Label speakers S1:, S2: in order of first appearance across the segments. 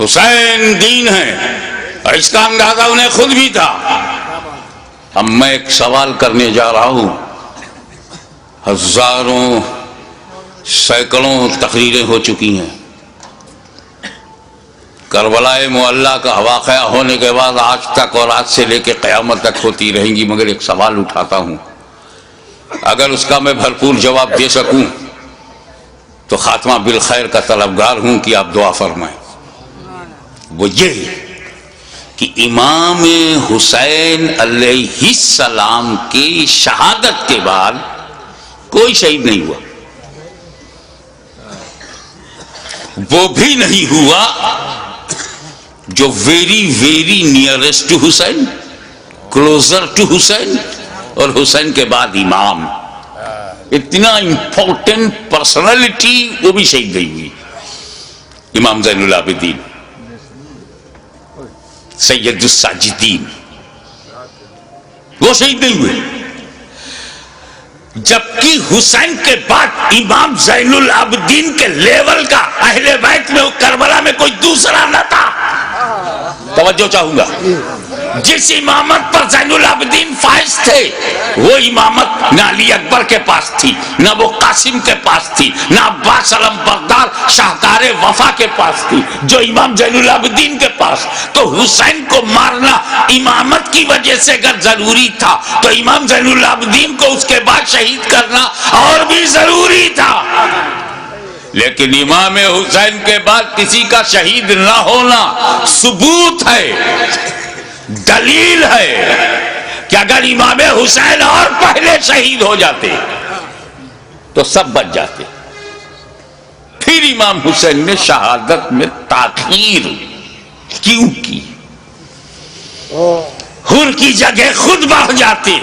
S1: حسین دین ہے، اور اس کا اندازہ انہیں خود بھی تھا۔ اب میں ایک سوال کرنے جا رہا ہوں، ہزاروں سینکڑوں تقریریں ہو چکی ہیں، کربلا معلیٰ کا واقعہ ہونے کے بعد آج تک اور آج سے لے کے قیامت تک ہوتی رہیں گی، مگر ایک سوال اٹھاتا ہوں، اگر اس کا میں بھرپور جواب دے سکوں تو خاتمہ بالخیر کا طلبگار ہوں کہ آپ دعا فرمائیں۔ وہ یہ کہ امام حسین علیہ السلام کی شہادت کے بعد کوئی شہید نہیں ہوا، وہ بھی نہیں ہوا جو very nearest to Hussain, closer to Hussain, اور حسین کے بعد امام، اتنا امپورٹنٹ پرسنالٹی وہ بھی شہید نہیں ہوئی۔ امام زین العابدین، سید الساجدین، وہ شہید نہیں ہوئے، جبکہ حسین کے بعد امام زین العابدین کے لیول کا اہل بیت میں کربلا میں کوئی دوسرا نہ تھا۔ توجہ چاہوں گا، جس امامت پر زین العابدین فائز تھے وہ امامت نہ علی اکبر کے پاس تھی، نہ وہ قاسم کے پاس تھی، نہ عباس علم بردار شاہکار وفا کے پاس تھی، جو امام زین العابدین کے پاس۔ تو حسین کو مارنا امامت کی وجہ سے اگر ضروری تھا تو امام زین العابدین کو اس کے بعد شہید کرنا اور بھی ضروری تھا۔ لیکن امام حسین کے بعد کسی کا شہید نہ ہونا ثبوت ہے، دلیل ہے کہ اگر امام حسین اور پہلے شہید ہو جاتے تو سب بچ جاتے۔ پھر امام حسین نے شہادت میں تاخیر کیوں کی؟ حر کی جگہ خود بڑھ جاتے،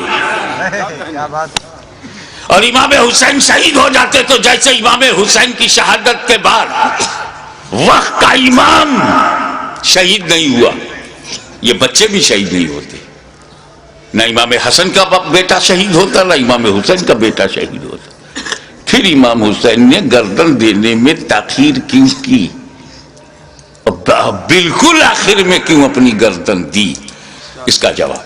S1: اور امام حسین شہید ہو جاتے تو جیسے امام حسین کی شہادت کے بعد وقت کا امام شہید نہیں ہوا، یہ بچے بھی شہید نہیں ہوتے، نہ امام حسن کا بیٹا شہید ہوتا نہ امام حسین کا بیٹا شہید ہوتا۔ پھر امام حسین نے گردن دینے میں تاخیر کیوں کی؟ بالکل آخر میں کیوں اپنی گردن دی؟ اس کا جواب،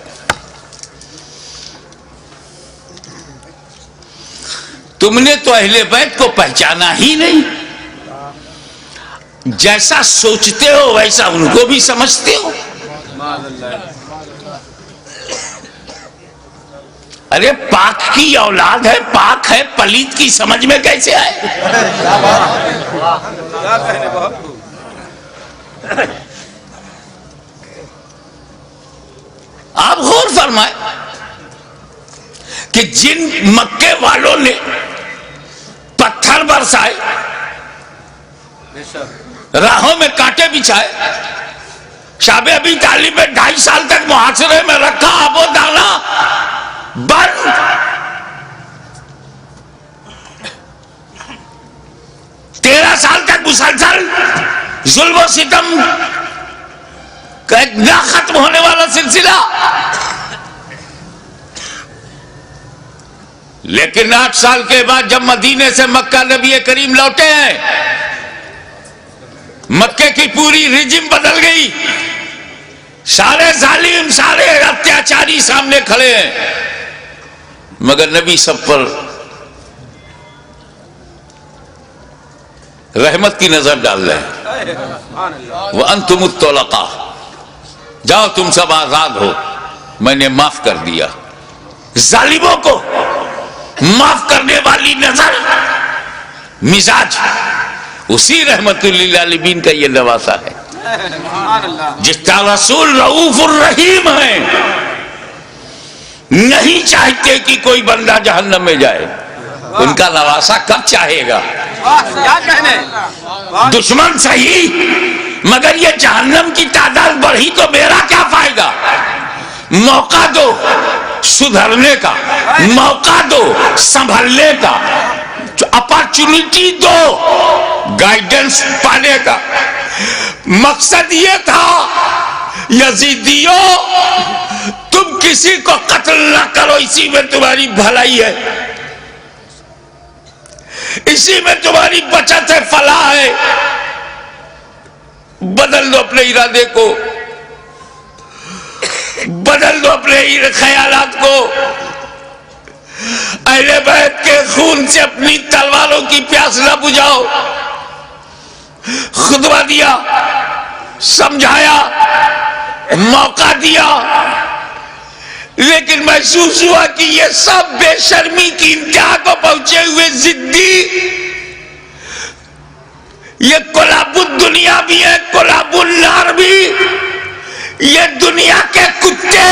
S1: تم نے تو اہل بیت کو پہچانا ہی نہیں، جیسا سوچتے ہو ویسا ان کو بھی سمجھتے ہو۔ ارے پاک کی اولاد ہے، پاک ہے، پلیت کی سمجھ میں کیسے آئے؟ آپ غور فرمائیں کہ جن مکے والوں نے پتھر برسائے، راہوں میں کانٹے بچھائے، شاب ابی طالب میں 2.5 سال تک محاصرے میں رکھا، آب و دانا بند، 13 سال تک مسلسل ظلم و ستم کا ایک نہ ختم ہونے والا سلسلہ۔ لیکن 8 سال کے بعد جب مدینے سے مکہ نبی کریم لوٹے ہیں، مکے کی پوری رجم بدل گئی، سارے ظالم، سارے اتیاچاری سامنے کھڑے ہیں، مگر نبی سب پر رحمت کی نظر ڈال رہے ہیں۔ وَأَنْتُمُ الطُّلَقَاءُ، جاؤ تم سب آزاد ہو، میں نے معاف کر دیا۔ ظالموں کو معاف کرنے والی نظر، مزاج، اسی رحمت للعالمین کا یہ نواسا ہے، جس کا رسول رؤوف الرحیم ہے، نہیں چاہتے کہ کوئی بندہ جہنم میں جائے، ان کا نواسا کب چاہے گا؟ دشمن صحیح، مگر یہ جہنم کی تعداد بڑھی تو میرا کیا فائدہ؟ موقع دو سدھرنے کا، موقع دو سنبھلنے کا، اپارچونٹی دو گائیڈنس پانے کا۔ مقصد یہ تھا یزیدیوں تم کسی کو قتل نہ کرو، اسی میں تمہاری بھلائی ہے، اسی میں تمہاری بچت ہے، فلاح ہے۔ بدل دو اپنے ارادے کو، بدل دو اپنے خیالات کو، اہل بیت کے خون سے اپنی تلواروں کی پیاس نہ بجھاؤ۔ خطبہ دیا، سمجھایا، موقع دیا، لیکن محسوس ہوا کہ یہ سب بے شرمی کی انتہا کو پہنچے ہوئے ضدی، یہ کلاب الدنیا بھی ہے، کلاب النار بھی، یہ دنیا کے کتے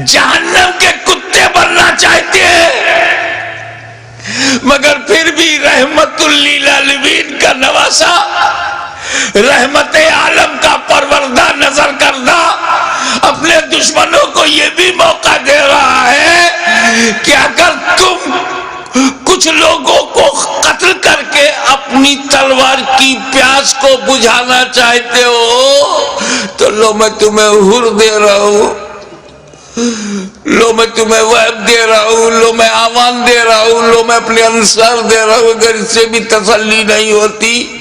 S1: جہنم کے کتے بننا چاہتے ہیں، مگر پھر بھی رحمت للعالمین کا نواسا، رحمت عالم کا پروردہ نظر کردہ اپنے دشمنوں کو یہ بھی موقع دے رہا ہے کہ اگر تم کچھ لوگوں کو قتل کر کے اپنی تلوار کی پیاس کو بجھانا چاہتے ہو تو لو میں تمہیں حر دے رہا ہوں، لو میں تمہیں وہب دے رہا ہوں، لو میں آمان دے رہا ہوں، لو میں اپنے انصار دے رہا ہوں۔ اگر اس سے بھی تسلی نہیں ہوتی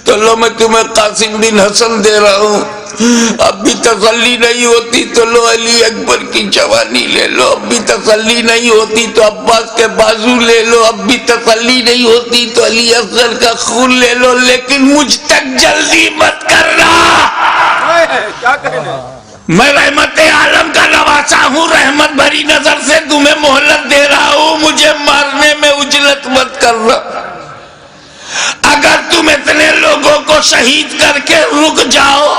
S1: تو لو میں تمہیں قاسم بن حسن دے رہا ہوں، اب بھی تسلی نہیں ہوتی تو لو علی اکبر کی جوانی لے لو، اب بھی تسلی نہیں ہوتی تو عباس کے بازو لے لو، اب بھی تسلی نہیں ہوتی تو علی اصغر کا خون لے لو، لیکن مجھ تک جلدی مت کرنا۔ میں رحمت عالم کا نواسا ہوں، رحمت بھری نظر سے تمہیں مہلت دے رہا ہوں، مجھے مارنے میں عجلت مت کرنا۔ اگر تم اتنے لوگوں کو شہید کر کے رک جاؤ،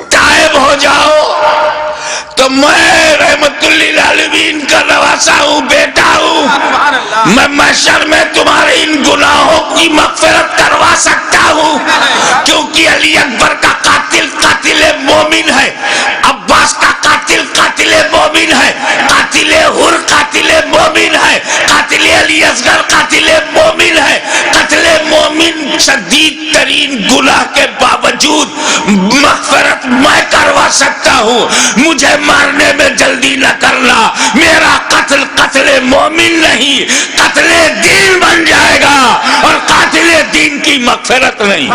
S1: تائب ہو جاؤ، تو میں رحمت للعالمین کا نواسا ہوں، بیٹا ہوں، میں محشر میں تمہارے ان گناہوں کی مغفرت کروا سکتا ہوں، کیونکہ علی اکبر کا قاتل قاتل مومن ہے، عباس کا قاتل قاتل مومن ہے، قاتل حر قاتل مومن ہے، قاتل علی اصغر قاتل مومن ہے۔ قتل مومن شدید ترین گناہ کے باوجود مغفرت میں کروا سکتا ہوں، مجھے مارنے میں جلدی نہ کرنا، میرا قتل قتل مومن نہیں قتل دین بن جائے گا، اور قاتل دین کی مغفرت نہیں۔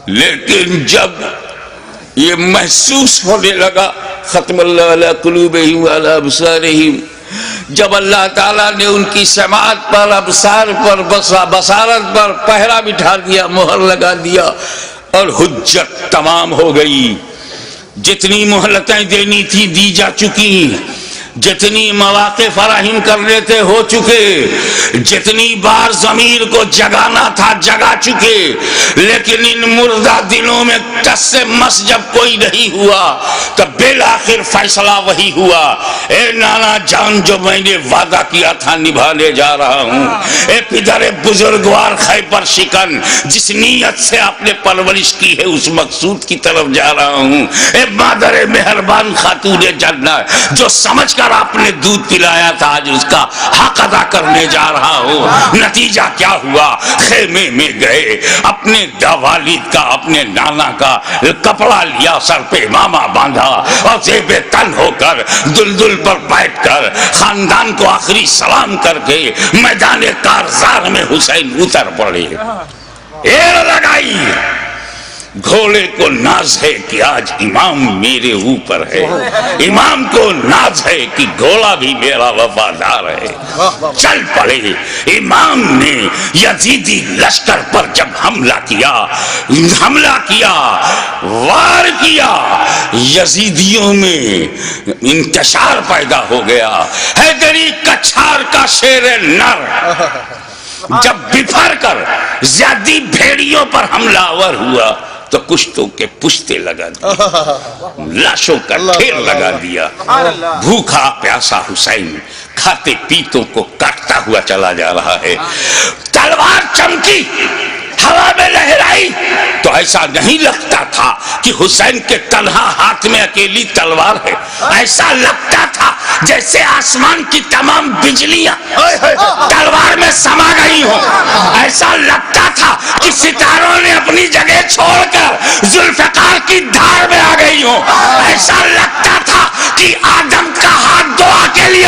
S1: لیکن جب یہ محسوس ہونے لگا، ختم اللہ علی قلوبہم وعلی ابصارہم، جب اللہ تعالیٰ نے ان کی سماعت پر، ابصار پر، بصارت پر پہرا بٹھا دیا، مہر لگا دیا، اور حجت تمام ہو گئی، جتنی مہلتیں دینی تھی دی جا چکی، جتنی مواقع فراہم کرنے تھے ہو چکے، جتنی بار ضمیر کو جگانا تھا جگا چکے، لیکن ان مردہ دنوں میں ٹس سے مس جب کوئی نہیں ہوا تب بالآخر فیصلہ وہی ہوا، اے نانا جان جو میں نے وعدہ کیا تھا نبھانے جا رہا ہوں، اے پدر بزرگوار خیبر شکن جس نیت سے آپ نے پرورش کی ہے اس مقصود کی طرف جا رہا ہوں، اے مادر مہربان خاتون جنت جو سمجھ کر آپ نے دودھ پلایا تھا آج اس کا حق ادا کرنے جا رہا ہوں۔ نتیجہ کیا ہوا؟ خیمے میں گئے، اپنے والد کا اپنے نانا کا کپڑا لیا، سر پہ امامہ باندھا، اور زیب تن ہو کر دلدل پر بیٹھ کر خاندان کو آخری سلام کر کے میدان کارزار میں حسین اتر پڑے، ایر لگائی۔ گھوڑے کو ناز ہے کہ آج امام میرے اوپر ہے، امام کو ناز ہے کہ گھوڑا بھی میرا وفادار ہے۔ چل پڑے، امام نے یزیدی لشکر پر جب حملہ کیا، وار کیا، یزیدیوں میں انتشار پیدا ہو گیا۔ حیدری کچھار کا شیر نر جب بفر کر زیادی بھیڑیوں پر حملہ آور ہوا تو کشتوں کے پشتے لگا دیا، لاشوں کا ڈھیر لگا دیا۔ بھوکا پیاسا حسین کھاتے پیتوں کو کاٹتا ہوا چلا جا رہا ہے، تلوار چمکی، ہوا میں لہرائی تو ایسا نہیں لگتا تھا کہ حسین کے تنہا ہاتھ میں اکیلی تلوار ہے، ایسا لگتا تھا جیسے آسمان کی تمام بجلیاں تلوار میں سما گئی ہوں، ایسا لگتا تھا کہ ستاروں نے اپنی جگہ چھوڑ کر ذوالفقار کی دھار میں آ گئی ہوں، ایسا لگتا تھا کہ آدم کا ہاتھ دعا کے لیے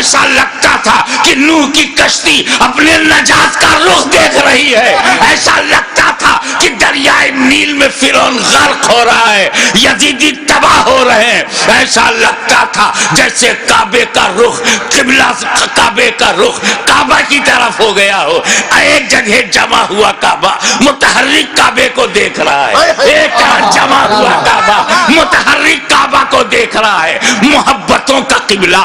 S1: ایسا لگتا تھا کہ نوح کی کشتی اپنے نجات کا رخ دیکھ رہی ہے، ایسا لگتا تھا کہ دریائے نیل میں فرعون غرق ہو رہا ہے، یزیدی تباہ ہو رہے ہیں، ایسا لگتا تھا جیسے کعبے کا رخ قبلہ، کعبے کا رخ کعبہ کی طرف ہو گیا ہو، ایک جگہ جمع ہوا کعبہ متحرک کعبے کو دیکھ رہا ہے، ایک جمع ہوا کعبہ متحرک کعبہ کو دیکھ رہا ہے، محبتوں کا قبلہ،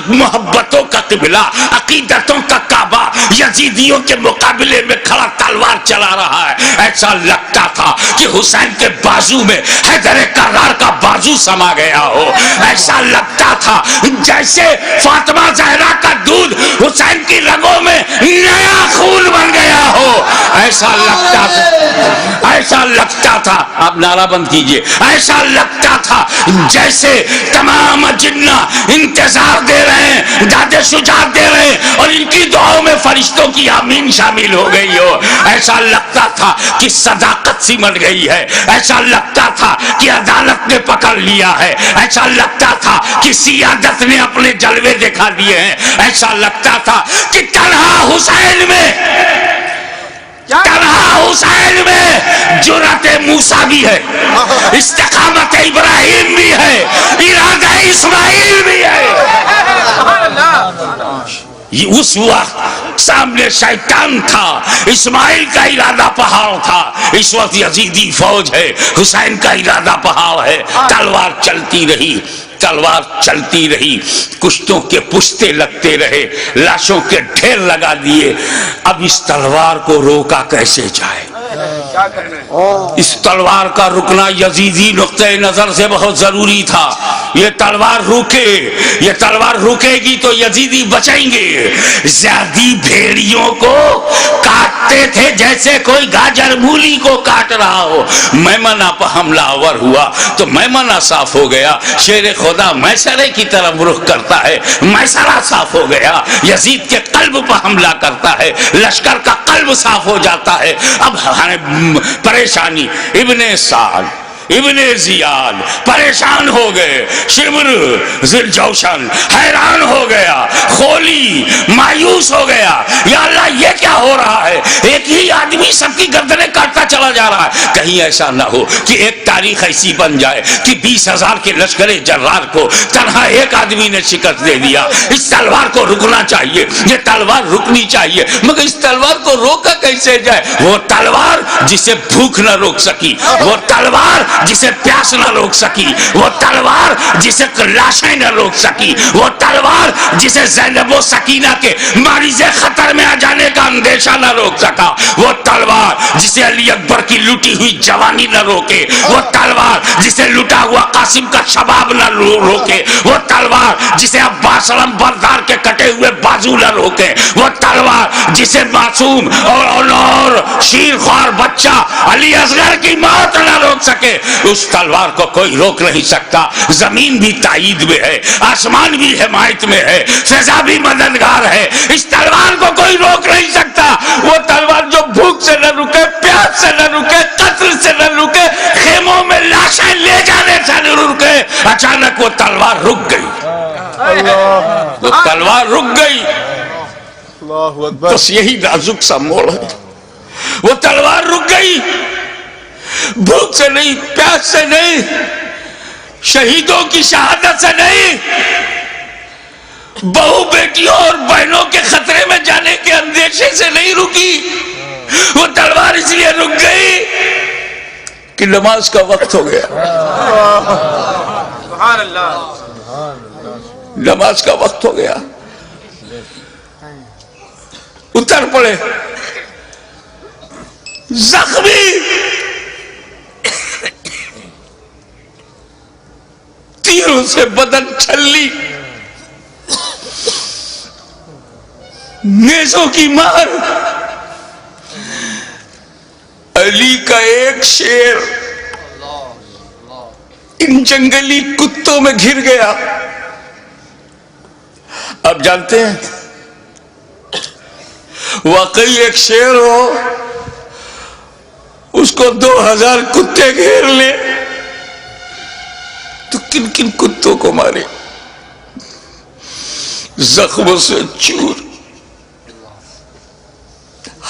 S1: محبتوں کا قبلہ، عقیدتوں کا کعبہ یزیدیوں کے مقابلے میں کھڑا تلوار چلا رہا ہے۔ ایسا لگتا تھا کہ حسین کے بازو میں حیدر کرار کا بازو سما گیا ہو، ایسا لگتا تھا جیسے فاطمہ زہرا کا دودھ حسین کی رگوں میں نیا خون بن گیا ہو، ایسا لگتا تھا، ایسا لگتا تھا، آپ نعرہ بند کیجئے، ایسا لگتا تھا جیسے تمام جنہ انتظار دے رہے ہیں، داد شجاعت دے رہے ہیں اور ان کی دعاؤں میں فرشتوں کی آمین شامل ہو گئی ہو، ایسا لگتا تھا کہ صداقت سمٹ گئی ہے، ایسا لگتا تھا کہ عدالت نے پکڑ لیا ہے، ایسا لگتا تھا کہ سیادت نے اپنے جلوے دکھا دیے ہیں، ایسا لگتا تھا کہ تنہا حسین میں، تنہا حسین میں جرأت موسیٰ بھی ہے، استقامت ابراہیم بھی ہے، ارادہ اسماعیل بھی ہے۔ اس وقت سامنے شیطان تھا، اسماعیل کا ارادہ پہاڑ تھا، اس وقت یزیدی فوج ہے، حسین کا ارادہ پہاڑ ہے، تلوار چلتی رہی، تلوار چلتی رہی، کشتوں کے پشتے لگتے رہے، لاشوں کے ڈھیر لگا دیے، اب اس تلوار کو روکا کیسے جائے؟ اس تلوار کا رکنا یزیدی نقطہ نظر سے بہت ضروری تھا، یہ تلوار روکے، یہ تلوار رکے گی تو یزیدی بچیں گے۔ زیادی بھیڑیوں کو کاٹتے تھے جیسے کوئی گاجر مولی کو کاٹ رہا ہو، میمنہ پہ حملہ آور ہوا تو میمنہ صاف ہو گیا، شیر خدا میسرے کی طرف رخ کرتا ہے، میسرہ صاف ہو گیا، یزید کے قلب پہ حملہ کرتا ہے، لشکر کا قلب صاف ہو جاتا ہے۔ اب پریشانی، ابن سعد، ابن زیاد پریشان ہو گئے، شمر ذوالجوشن حیران ہو گیا، خولی مایوس ہو گیا، یا اللہ یہ کیا ہو رہا ہے، ایک ہی آدمی سب کی گردنیں کاٹتا چلا جا رہا ہے، کہیں ایسا نہ ہو کہ ایک تاریخ ایسی بن جائے کہ 20,000 کے لشکر جرار کو تنہا ایک آدمی نے شکست دے دیا۔ اس تلوار کو رکنا چاہیے، یہ تلوار رکنی چاہیے، مگر اس تلوار کو روکا کیسے جائے؟ وہ تلوار جسے بھوک نہ روک سکی، وہ تلوار جسے پیاس نہ روک سکی، وہ تلوار جسے لاشیں نہ روک سکی، وہ تلوار جسے زینب و سکینہ کے مریض خطر میں آ جانے کا اندیشہ نہ روک سکا، وہ تلوار جسے علی اکبر کی لٹی ہوئی جوانی نہ روکے، وہ تلوار جسے لٹا ہوا قاسم کا شباب نہ روکے، وہ تلوار جسے عباس علم بردار کے کٹے ہوئے بازو نہ روکے، وہ تلوار جسے معصوم اور شیر خوار بچہ علی اصغر کی موت نہ روک سکے، اس تلوار کو کوئی روک نہیں سکتا۔ زمین بھی تائید میں ہے، آسمان بھی حمایت میں ہے، فضا بھی مددگار ہے، اس تلوار کو کوئی روک نہیں سکتا۔ وہ تلوار جو بھوک سے نہ رکے، پیاس سے نہ رکے، قتل سے نہ رکے، خیموں میں لاشیں لے جانے سے نہ رکے، اچانک وہ تلوار رک گئی، وہ تلوار رک گئی۔ بس یہی نازک سا موڑ ہے، وہ تلوار رک گئی، بھوک سے نہیں، پیاس سے نہیں، شہیدوں کی شہادت سے نہیں، بہو بیٹیوں اور بہنوں کے خطرے میں جانے کے اندیشے سے نہیں رکی، وہ تلوار اس لیے رک گئی کہ نماز کا وقت ہو گیا، نماز کا وقت ہو گیا، اتر پڑے زخمی، تیروں سے بدن چھلی، نیزوں کی مار، علی کا ایک شیر ان جنگلی کتوں میں گھر گیا۔ آپ جانتے ہیں واقعی ایک شیر ہو، اس کو 2000 کتے گھیر لے تو کن کن کتوں کو مارے؟ زخموں سے چور،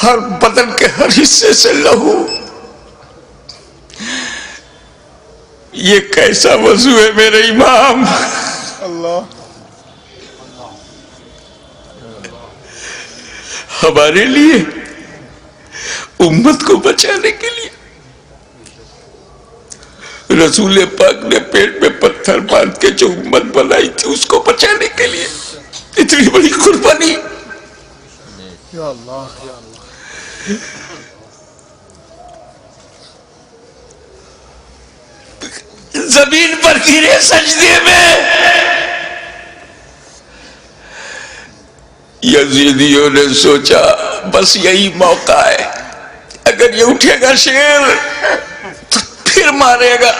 S1: ہر بدن کے ہر حصے سے لہو. یہ کیسا وضو ہے میرے امام؟ ہمارے لیے، امت کو بچانے کے لیے رسول پاک نے پیٹ میں پتھر باندھ کے جو امت بنائی تھی اس کو بچانے کے لیے اتنی بڑی قربانی.
S2: یا اللہ یا اللہ.
S1: زمین پر گرے سجدے میں. یزیدیوں نے سوچا بس یہی موقع ہے، اگر یہ اٹھے گا شیر تو پھر مارے گا،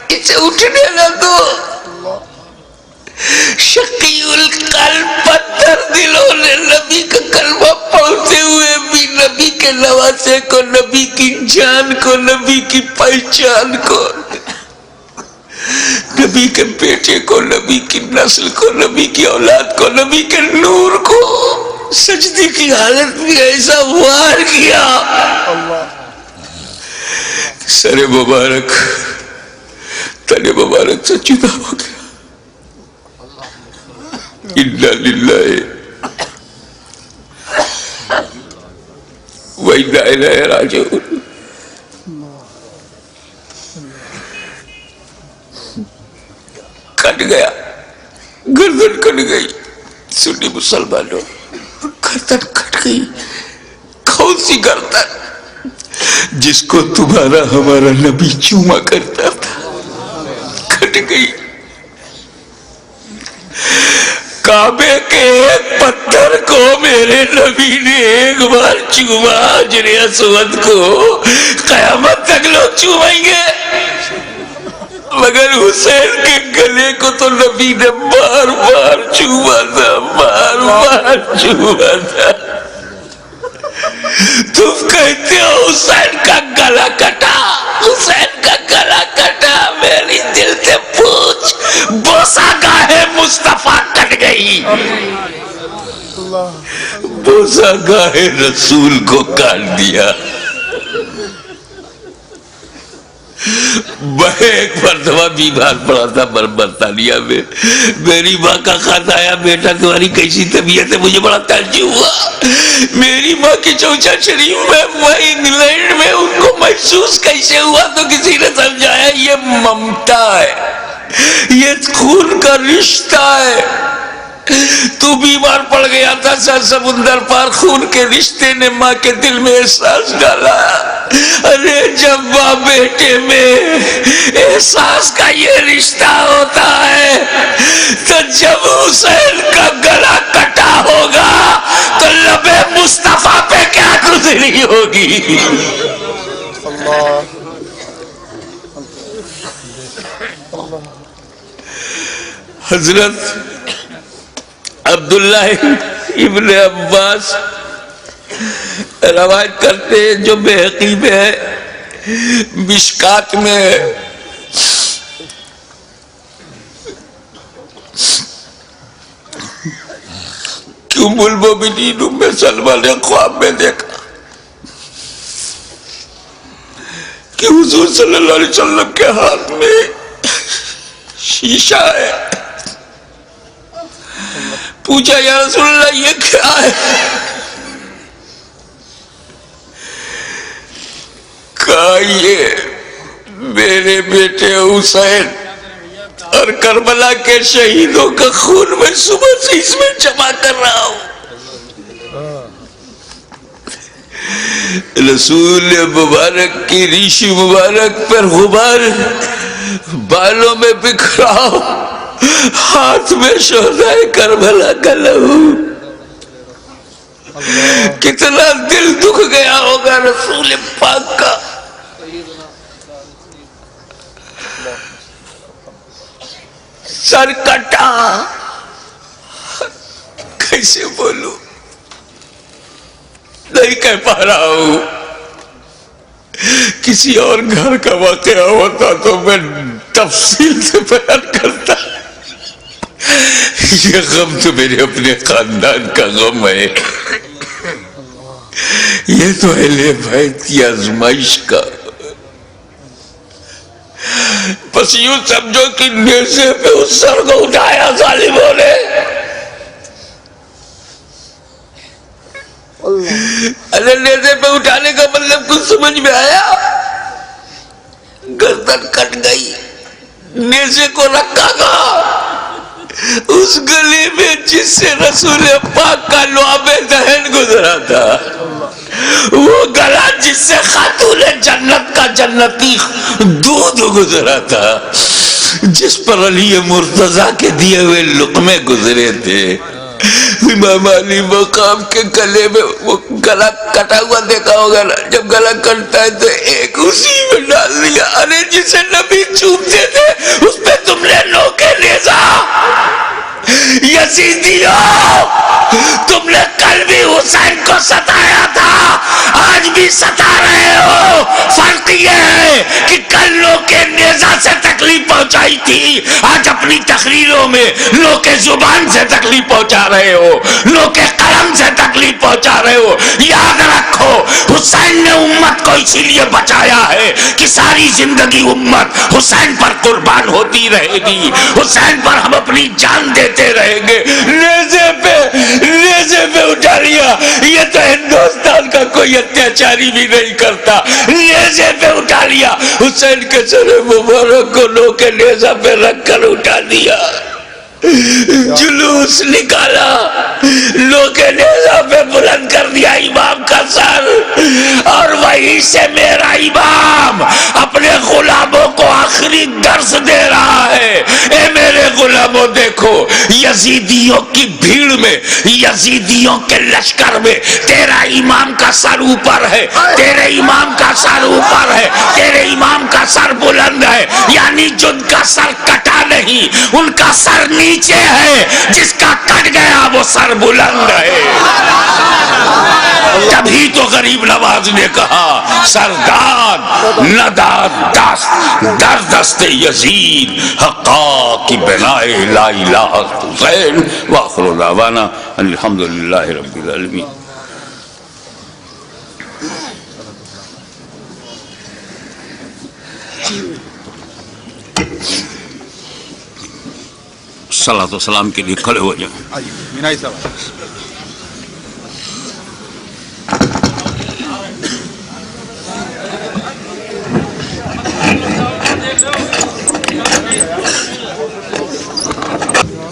S1: اسے اٹھنے نہ دو. شقی القلب پتھر دلوں نے نبی کا کلمہ پڑھتے ہوئے بھی نبی کے نواسے کو، نبی کی جان کو، نبی کی پہچان کو، نبی کے بیٹے کو، نبی کی نسل کو، نبی کی اولاد کو، نبی کے نور کو سجدے کی حالت میں ایسا وار کیا سر مبارک تن مبارک سے جدا ہو گیا. انا للہ و انا الیہ راجعون. کٹ گیا، گردن کٹ گئی. سنی مسلمانوں، گردن کٹ گئی. کون سی گردن؟ جس کو تمہارا ہمارا نبی چوما کرتا تھا، کٹ گئی. کعبے کے ایک پتھر کو میرے نبی نے ایک بار چوما، حجر اسود کو قیامت تک لوگ چومیں گے، مگر حسین کے گلے کو تو نبی نے بار بار چوما تھا، بار بار چوما تھا. تم کہتے ہو حسین کا گلا کٹا، حسین کا گلا کٹا. میری دل سے پوچھ، بوسہ گاہ مصطفیٰ کٹ گئی، بوسہ گاہ رسول کو کاٹ دیا. میں ایک مرتبہ بیمار پڑا تھا برطانیہ میں. میری ماں کا خط آیا، بیٹا تمہاری کیسی طبیعت ہے؟ مجھے بڑا تعجب ہوا. میری ماں کی چوچا شریف میں، وہ انگلینڈ میں، ان کو محسوس کیسے ہوا؟ تو کسی نے سمجھایا یہ ممتا ہے، یہ خون کا رشتہ ہے. تو بیمار پڑ گیا تھا، سر سمندر پار خون کے رشتے نے ماں کے دل میں احساس ڈالا. ارے جب ماں بیٹے میں احساس کا یہ رشتہ ہوتا ہے تو جب حسین کا گلا کٹا ہوگا تو لب مصطفیٰ پہ کیا گزری ہوگی. حضرت عبداللہ ابن عباس روایت کرتے ہیں، جو بحقی میں ہے، مشکات میں ہے، کہ ام المومنین ام سلمہ نے خواب میں دیکھا کہ حضور صلی اللہ علیہ وسلم کے ہاتھ میں شیشہ ہے. پوچھا یا رسول اللہ یہ کیا ہے؟ کہا یہ میرے بیٹے حسین اور کربلا کے شہیدوں کا خون میں صبح سے اس میں جمع کر رہا ہوں. رسول مبارک کی ریشی مبارک پر غبار بالوں میں بکھرا، ہاتھ میں شہدائے کربلا کا لہو. کتنا دل دکھ گیا ہوگا رسول پاک کا. سر کٹا، کیسے بولوں، نہیں کہہ پا رہا ہوں. کسی اور گھر کا واقعہ ہوتا تو میں تفصیل سے بیان کرتا. یہ غم تو میرے اپنے خاندان کا غم ہے، یہ تو اہل بیت کی آزمائش کا. بس یوں سمجھو کہ نیزے پہ اس سر کو اٹھایا ظالموں نے. نیزے پہ اٹھانے کا مطلب کچھ سمجھ میں آیا؟ گردن کٹ گئی، نیزے کو رکھا گا اس گلے میں جس سے رسول پاک کا لعاب دہن گزرا تھا، وہ گلا جس سے خاتون جنت کا جنتی دودھ گزرا تھا، جس پر علی مرتضیٰ کے دیے ہوئے لقمے گزرے تھے. امام علی مقام کے گلے میں وہ گلا کٹا ہوا دیکھا ہوگا نا، جب گلا کٹتا ہے تو ایک اسی میں ڈال دیا. ارے جسے نبی چومتے تھے اس پہ تم نے نوکے نیزا. یزیدیوں، تم نے کل بھی حسین کو ستایا تھا، آج بھی ستا رہے ہو. فرق یہ ہے کہ کل نوکے نیزا سے تکلیف پہنچائی تھی، آج اپنی تقریروں میں نوکے زبان سے تکلیف پہنچا رہے ہو، نوکے قلم سے تکلیف پہنچا رہے ہو. یاد رکھو حسین نے امت کو اسی لیے بچایا ہے کہ ساری زندگی امت حسین پر قربان ہوتی رہے گی، حسین پر ہم اپنی جان دیتے رہیں گے. نیزے پہ اٹھا لیا، یہ تو ہندوستان کا کوئی اتیاچاری بھی نہیں کرتا. نیزے پہ اٹھا لیا، حسین کے سر مبارک کو نوکے نیزہ پہ رکھ کر اٹھا دیا. جلوس نکالا، نوکے نیزہ پہ بلند کر دیا امام کا سر، اور وہیں سے میرا امام اپنے غلاموں کو آخری درس دے رہا ہے. اے میرے غلاموں، دیکھو یزیدیوں کی بھیڑ میں، یزیدیوں کے لشکر میں تیرا امام کا سر اوپر ہے، تیرے امام کا سر اوپر ہے، تیرے امام کا سر بلند ہے. یعنی جن کا سر کٹا نہیں ان کا سر نیچے ہے، جس کا کٹ گیا وہ سر بلند ہے. تبھی تو غریب نواز نے کہا سرداد نداد دست در دست یزید حقا کی بنائے لا الہ حسین. وآخر دعوانا الحمدللہ رب العالمین. صلاۃ و سلام کے لیے کھڑے ہو جائیں.
S2: مینائی صاحب.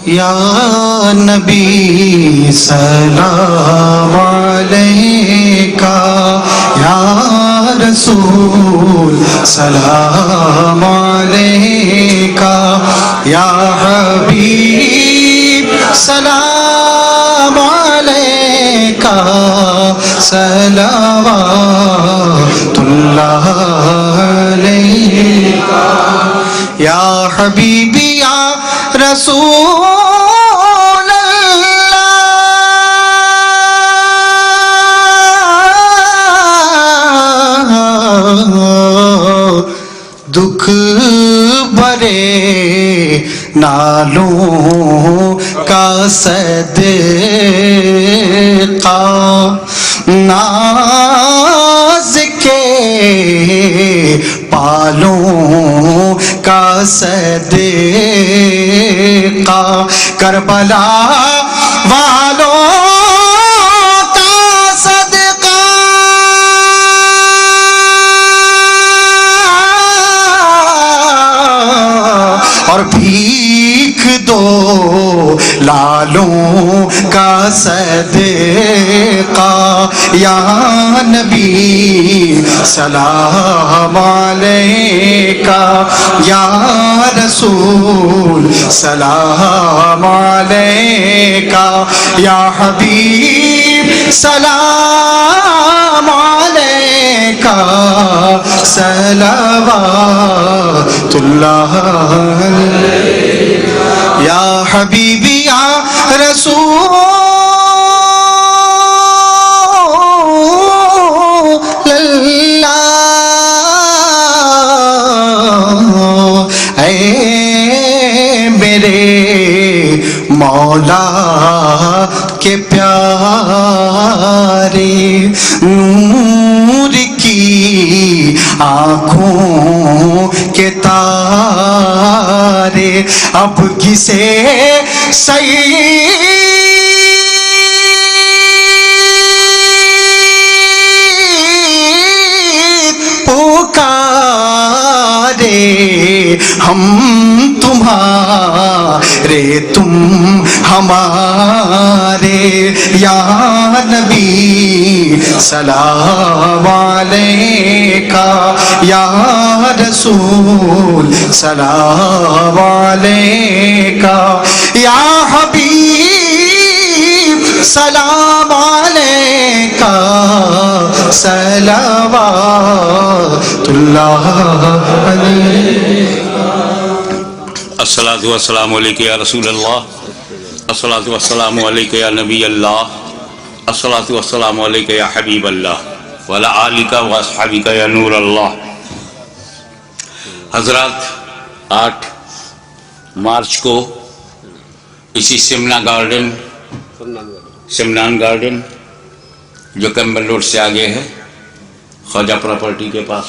S3: یا نبی سلام علیکہ، یا رسول سلام علیکہ، یا حبیب سلام علیکہ، صلوات اللہ علیکہ، یا حبیبی یا رسول دکھ بھرے نالوں کا صدقہ، ناز کے پالوں کا صدقہ، کربلا والوں کا صدقہ، اور بھیک دو لالوں کا صدقہ. یا نبی سلام علیکہ، یا رسول سلام علیکہ، یا حبیب سلام علیکہ، صلوات اللہ علیکہ، یا حبیبی یا رسول اللہ. اے میرے مولا کے پیارے نور کی آنکھوں کے تارے اب کسے پکارے ہم تمہارے تم ہمارے یا نبی سلام علیکہ یا رسول سلام علیکہ یا حبیب سلام علیکہ صلوات اللہ علیہ
S1: الصلاۃ والسلام علیک یا رسول اللہ، الصلاۃ والسلام علیک یا نبی اللہ، الصلاۃ والسلام علیک یا حبیب اللہ وعلی آلک و اصحابک یا نور اللہ۔ حضرات، 8 مارچ کو اسی سمنان گارڈن جو کیمبل روڈ سے آگے ہے، خواجہ پراپرٹی کے پاس